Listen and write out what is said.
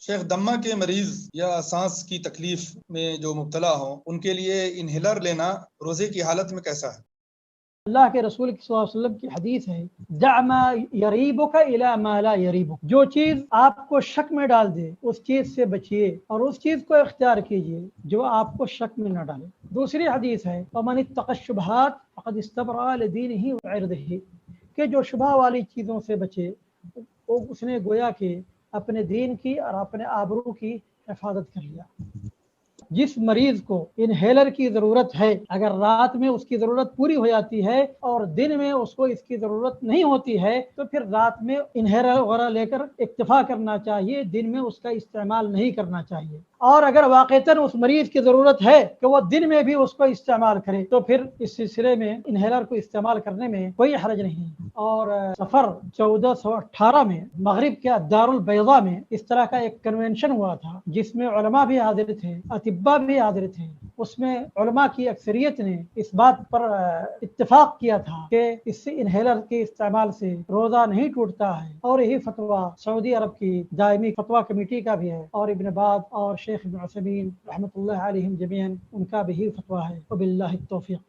شیخ، دمہ کے مریض یا سانس کی تکلیف میں جو مبتلا ہوں ان کے لیے انہیلر لینا روزے کی حالت میں کیسا ہے؟ اللہ کے رسول صلی اللہ علیہ وسلم کی حدیث ہے، دع ما یریبک الی ما لا یریبک، جو چیز آپ کو شک میں ڈال دے اس چیز سے بچیے اور اس چیز کو اختیار کیجیے جو آپ کو شک میں نہ ڈالے۔ دوسری حدیث ہے ومن اتقى الشبہات فقد استبرأ لدینہ وعرضہ، کہ جو شبہ والی چیزوں سے بچے اس نے گویا کہ اپنے دین کی اور اپنے آبرو کی حفاظت کر لیا۔ جس مریض کو انہیلر کی ضرورت ہے، اگر رات میں اس کی ضرورت پوری ہو جاتی ہے اور دن میں اس کو اس کی ضرورت نہیں ہوتی ہے تو پھر رات میں انہیلر وغیرہ لے کر اکتفا کرنا چاہیے، دن میں اس کا استعمال نہیں کرنا چاہیے۔ اور اگر واقعتاً اس مریض کی ضرورت ہے کہ وہ دن میں بھی اس کو استعمال کرے تو پھر اس سلسلے میں انہیلر کو استعمال کرنے میں کوئی حرج نہیں۔ اور سفر 1418 میں مغرب کے دارالبیضاء میں اس طرح کا ایک کنونشن ہوا تھا جس میں علماء بھی حاضر تھے، اطباء بھی حاضر تھے۔ اس میں علماء کی اکثریت نے اس بات پر اتفاق کیا تھا کہ اس سے انہیلر کے استعمال سے روزہ نہیں ٹوٹتا ہے، اور یہی فتویٰ سعودی عرب کی دائمی فتویٰ کمیٹی کا بھی ہے، اور ابن باز اور شیخ ابن عثیمین رحمۃ اللہ علیہم جمیعاً ان کا بھی فتویٰ ہے۔ وباللہ التوفیق۔